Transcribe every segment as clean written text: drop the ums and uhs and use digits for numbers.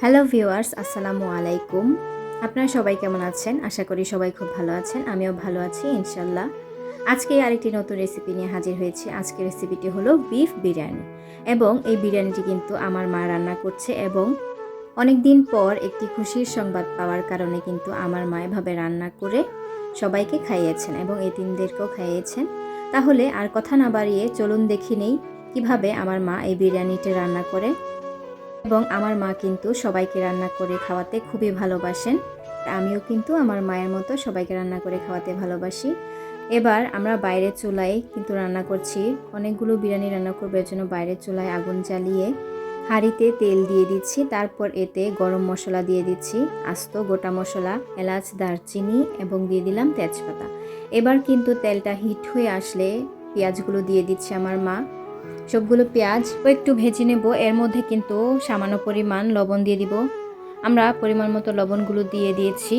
Hello viewers, আসসালামু আলাইকুম। আপনারা সবাই কেমন আছেন? আশা করি সবাই খুব ভালো আছেন। আমিও ভালো আছি ইনশাল্লাহ। আজকে আরেকটি নতুন রেসিপি নিয়ে হাজির হয়েছি। আজকের রেসিপিটি হলো বিফ বিরিয়ানি, এবং এই বিরিয়ানিটি কিন্তু আমার মা রান্না করছে, এবং অনেক দিন পর একটি খুশির সংবাদ পাওয়ার কারণে কিন্তু আমার মা এভাবে রান্না করে সবাইকে খাইয়েছেন এবং এতিমদেরকেও খাইয়েছেন। তাহলে আর কথা না বাড়িয়ে চলুন দেখে নেই কিভাবে আমার মা এই বিরিয়ানিটি রান্না করে। এবং আমার মা কিন্তু সবাইকে রান্না করে খাওয়াতে খুবই ভালোবাসেন। আমিও কিন্তু আমার মায়ের মতো সবাইকে রান্না করে খাওয়াতে ভালোবাসি। এবার আমরা বাইরের চুলায় কিন্তু রান্না করছি। অনেকগুলো বিরিয়ানি রান্না করবো, এর জন্য বাইরের চুলায় আগুন জ্বালিয়ে হাঁড়িতে তেল দিয়ে দিচ্ছি। তারপর এতে গরম মশলা দিয়ে দিচ্ছি, আস্ত গোটা মশলা, এলাচ, দারচিনি এবং দিয়ে দিলাম তেজপাতা। এবার কিন্তু তেলটা হিট হয়ে আসলে পেঁয়াজগুলো দিয়ে দিচ্ছে আমার মা। সবগুলো পেঁয়াজ একটু ভেজে নেব। এর মধ্যে কিন্তু সামান্য পরিমাণ লবণ দিয়ে দিব। আমরা পরিমাণ মতো লবণগুলো দিয়ে দিয়েছি।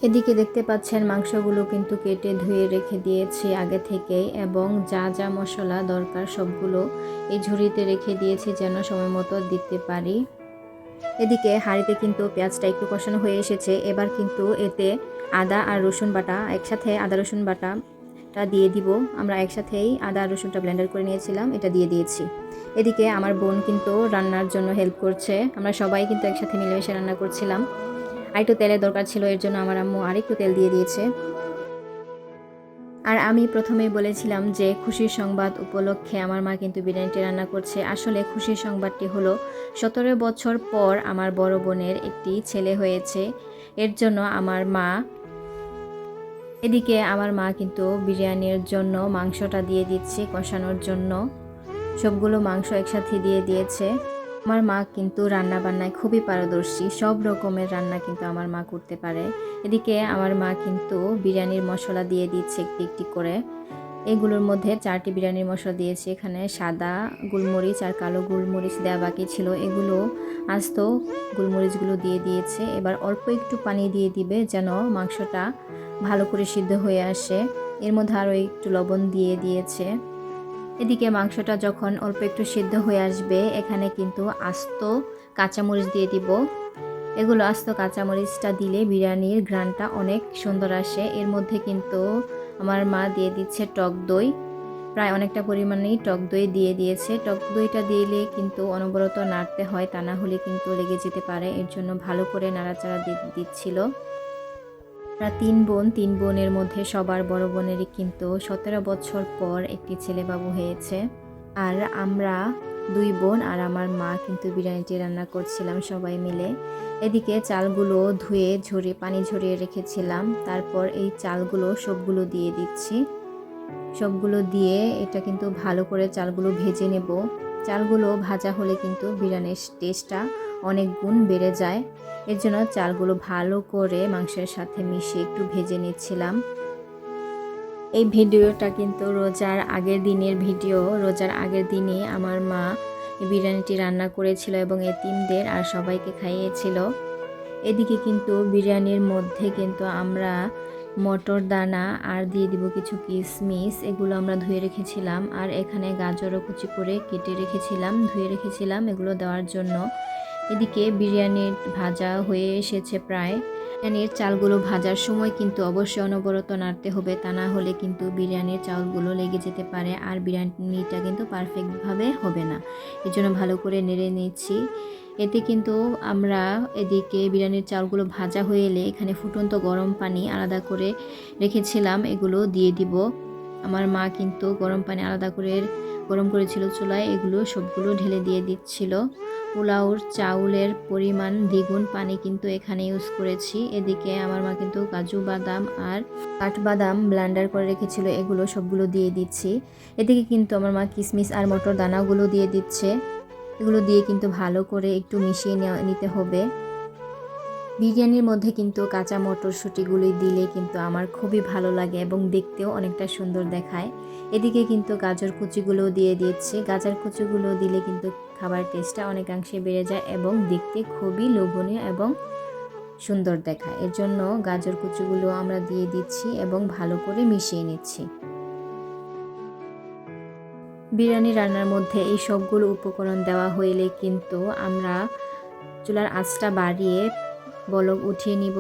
এদিকে দেখতে পাচ্ছেন মাংসগুলো কিন্তু কেটে ধুয়ে রেখে দিয়েছি আগে থেকেই, এবং যা যা মশলা দরকার সবগুলো এই ঝুড়িতে রেখে দিয়েছি যেন সময় মতো দিতে পারি। এদিকে হাঁড়িতে কিন্তু পেঁয়াজটা একটু কষানো হয়ে এসেছে। এবার কিন্তু এতে আদা আর রসুন বাটা, একসাথে আদা রসুন বাটাটা দিয়ে দিব। আমরা একসাথেই আদা রসুনটা ব্লেন্ডার করে নিয়েছিলাম, এটা দিয়ে দিয়েছি। এদিকে আমার বোন কিন্তু রান্নার জন্য হেল্প করছে। আমরা সবাই কিন্তু একসাথে মিলেমিশে রান্না করছিলাম। আর একটু তেলের দরকার ছিল, এর জন্য আমার আম্মু আরেকটু তেল দিয়ে দিয়েছে। আর আমি প্রথমেই বলেছিলাম যে খুশির সংবাদ উপলক্ষে আমার মা কিন্তু বিরিয়ানিটি রান্না করছে। আসলে খুশির সংবাদটি হলো 17 বছর পর আমার বড় বোনের একটি ছেলে হয়েছে। এর জন্য আমার মা, এদিকে আমার মা কিন্তু বিরিয়ানির জন্য মাংসটা দিয়ে দিচ্ছে কষানোর জন্য। সবগুলো মাংস একসাথে দিয়ে দিয়েছে। আমার মা কিন্তু রান্না বান্নায় খুবই পারদর্শী, সব রকমের রান্না কিন্তু আমার মা করতে পারে। এদিকে আমার মা কিন্তু বিরিয়ানির মশলা দিয়ে দিচ্ছে একটি একটি করে। এগুলোর মধ্যে 4টি বিরিয়ানির মশলা দিয়েছি। এখানে সাদা গোলমরিচ আর কালো গোলমরিচ দেওয়া বাকি ছিল, এগুলো আস্ত গোলমরিচগুলো দিয়ে দিয়েছে। এবার অল্প একটু পানি দিয়ে দিবে যেন মাংসটা ভালো করে সিদ্ধ হয়ে আসে। এর মধ্যে আরও একটু লবণ দিয়ে দিয়েছে। এদিকে মাংসটা যখন অল্প একটু সিদ্ধ হয়ে আসবে, এখানে কিন্তু আস্ত কাঁচামরিচ দিয়ে দিব। এগুলো আস্ত কাঁচামরিচটা দিলে বিরিয়ানির ঘ্রাণটা অনেক সুন্দর আসে। এর মধ্যে কিন্তু আমার মা দিয়ে দিচ্ছে টক দই, প্রায় অনেকটা পরিমাণেই টক দই দিয়ে দিয়েছে। টক দইটা দিলে কিন্তু অনবরত নাড়তে হয়, তা না হলে কিন্তু লেগে যেতে পারে। এর জন্য ভালো করে নাড়াচাড়া দিচ্ছিল। আমরা 3 বোনের মধ্যে সবার বড় বোনেরই কিন্তু 17 বছর পর একটি ছেলে বাবু হয়েছে। আর আমরা 2 বোন আর আমার মা কিন্তু বিরিয়ানিটি রান্না করছিলাম সবাই মিলে। এদিকে চালগুলো ধুয়ে পানি ঝরিয়ে রেখেছিলাম। তারপর এই চালগুলো সবগুলো দিয়ে দিচ্ছি। সবগুলো দিয়ে এটা কিন্তু ভালো করে চালগুলো ভেজে নেব। চালগুলো ভাজা হলে কিন্তু বিরিয়ানির টেস্টটা অনেক গুণ বেড়ে যায়। এর জন্য চালগুলো ভালো করে মাংসের সাথে মিশিয়ে একটু ভেজে নিচ্ছিলাম। এই ভিডিওটা কিন্তু রোজার আগের দিনের ভিডিও। রোজার আগের দিনে আমার মা এই বিরিয়ানিটি রান্না করেছিল এবং এতিমদের আর সবাইকে খাইয়েছিল। এদিকে কিন্তু বিরিয়ানির মধ্যে কিন্তু আমরা মটর দানা আর দিয়ে দিব কিছু কিশমিশ, এগুলো আমরা ধুয়ে রেখেছিলাম। আর এখানে গাজরও কুচি করে কেটে রেখেছিলাম, ধুয়ে রেখেছিলাম এগুলো দেওয়ার জন্য। এদিকে বিরিয়ানির ভাজা হয়ে এসেছে প্রায়। বিরিয়ানির চালগুলো ভাজার সময় কিন্তু অবশ্যই অনবরত নাড়তে হবে, তা না হলে কিন্তু বিরিয়ানির চালগুলো লেগে যেতে পারে আর বিরিয়ানিটা কিন্তু পারফেক্টভাবে হবে না। এর জন্য ভালো করে নেড়ে নিচ্ছি। এতে কিন্তু আমরা এদিকে বিরিয়ানির চালগুলো ভাজা হয়ে এলে এখানে ফুটন্ত গরম পানি আলাদা করে রেখেছিলাম, এগুলো দিয়ে দিব। আমার মা কিন্তু গরম পানি আলাদা করে গরম করেছিল চুলায়, এগুলো সবগুলো ঢেলে দিয়ে দিচ্ছিল। পোলাওর চাউলের পরিমাণ দ্বিগুণ পানি কিন্তু এখানে ইউজ করেছি। এদিকে আমার মা কিন্তু কাজু বাদাম আর কাঠবাদাম ব্লেন্ডার করে রেখেছিল, এগুলো সবগুলো দিয়ে দিচ্ছি। এদিকে কিন্তু আমার মা কিশমিশ আর মটর দানাগুলো দিয়ে দিচ্ছে। এগুলো দিয়ে কিন্তু ভালো করে একটু মিশিয়ে নিতে হবে। বিরিয়ানির মধ্যে কিন্তু কাঁচা মটরশুঁটিগুলি দিলে কিন্তু আমার খুবই ভালো লাগে এবং দেখতেও অনেকটা সুন্দর দেখায়। এদিকে কিন্তু গাজর কুচিগুলো দিয়ে দিচ্ছি। গাজর কুচিগুলো দিলে কিন্তু খাবার টেস্টটা অনেকাংশে বেড়ে যায় এবং দেখতে খুবই লোভনীয় এবং সুন্দর দেখায়। এর জন্য গাজর কুচিগুলো আমরা দিয়ে দিচ্ছি এবং ভালো করে মিশিয়ে নিচ্ছি। বিরিয়ানি রান্নার মধ্যে এই সবগুলো উপকরণ দেওয়া হইলে কিন্তু আমরা চুলার আঁচটা বাড়িয়ে বলক উঠিয়ে নিব।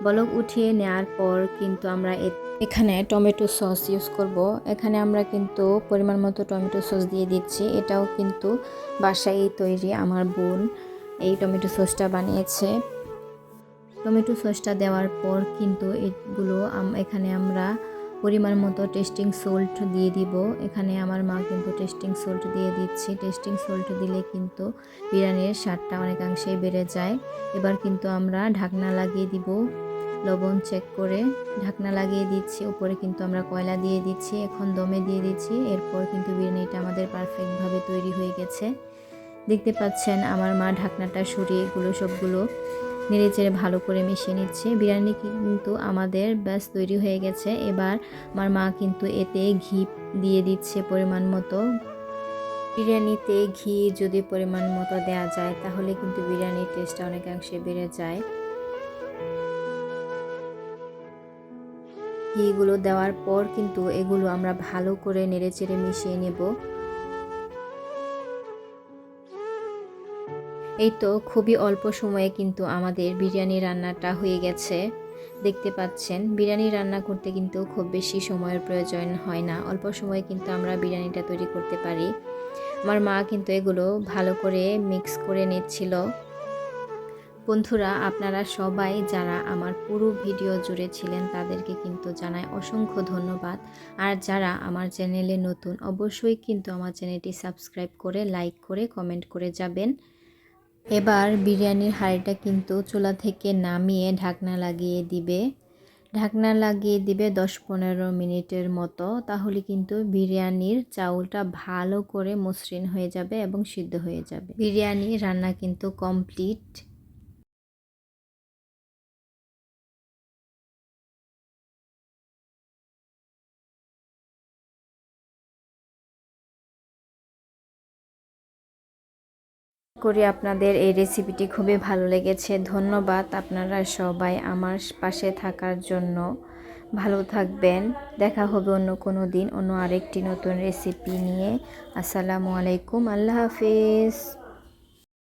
বলক উঠিয়ে নেওয়ার পর কিন্তু আমরা এখানে টমেটো সস ইউজ করব। এখানে আমরা কিন্তু পরিমাণ মতো টমেটো সস দিয়ে দিচ্ছি। এটাও কিন্তু বাসায় তৈরি, আমার বোন এই টমেটো সসটা বানিয়েছে। টমেটো সসটা দেওয়ার পর কিন্তু এগুলো এখানে আমরা পরিমাণ মতো টেস্টিং সল্ট দিয়ে দিব। এখানে আমার মা কিন্তু টেস্টিং সল্ট দিয়ে দিচ্ছে। টেস্টিং সল্ট দিলে কিন্তু বিরিয়ানির স্বাদটা অনেকাংশেই বেড়ে যায়। এবার কিন্তু আমরা ঢাকনা লাগিয়ে দিব। লবণ চেক করে ঢাকনা লাগিয়ে দিচ্ছি। উপরে কিন্তু আমরা কয়লা দিয়ে দিচ্ছি। এখন দমে দিয়ে দিচ্ছি। এরপর কিন্তু বিরিয়ানিটা আমাদের পারফেক্টভাবে তৈরি হয়ে গেছে। দেখতে পাচ্ছেন আমার মা ঢাকনাটা সরিয়ে এগুলো সবগুলো নেড়ে চেড়ে ভালো করে মিশিয়ে নিচ্ছে। বিরিয়ানি কিন্তু আমাদের ব্যাস তৈরি হয়ে গেছে। এবার আমার মা কিন্তু এতে ঘি দিয়ে দিচ্ছে পরিমাণ মতো। বিরিয়ানিতে ঘি যদি পরিমাণ মতো দেওয়া যায় তাহলে কিন্তু বিরিয়ানির টেস্টটা অনেকাংশে বেড়ে যায়। ঘিগুলো দেওয়ার পর কিন্তু এগুলো আমরা ভালো করে নেড়ে চেড়ে মিশিয়ে নেব। এই তো খুবই অল্প সময়ে কিন্তু আমাদের বিরিয়ানি রান্নাটা হয়ে গেছে। দেখতে পাচ্ছেন বিরিয়ানি রান্না করতে কিন্তু খুব বেশি সময়ের প্রয়োজন হয় না। অল্প সময়ে কিন্তু আমরা বিরিয়ানিটা তৈরি করতে পারি। আমার মা কিন্তু এগুলো ভালো করে মিক্স করে নিচ্ছিল। বন্ধুরা, আপনারা সবাই যারা আমার পুরো ভিডিও জুড়ে ছিলেন তাদেরকে কিন্তু জানাই অসংখ্য ধন্যবাদ। আর যারা আমার চ্যানেলে নতুন অবশ্যই কিন্তু আমার চ্যানেলটি সাবস্ক্রাইব করে লাইক করে কমেন্ট করে যাবেন। এবার বিরিয়ানির হাঁড়িটা কিন্তু চুলা থেকে নামিয়ে ঢাকনা লাগিয়ে দিবে। ঢাকনা লাগিয়ে দিবে 10-15 মিনিটের মতো। তাহলে কিন্তু বিরিয়ানির চাউলটা ভালো করে মসৃণ হয়ে যাবে এবং সিদ্ধ হয়ে যাবে। বিরিয়ানি রান্না কিন্তু কমপ্লিট। করি আপনাদের এই রেসিপিটি খুবই ভালো লেগেছে। ধন্যবাদ আপনারা সবাই আমার পাশে থাকার জন্য। ভালো থাকবেন। দেখা হবে অন্য কোনো দিন অন্য আরেকটি নতুন রেসিপি নিয়ে। আসসালামু আলাইকুম, আল্লাহ হাফেজ।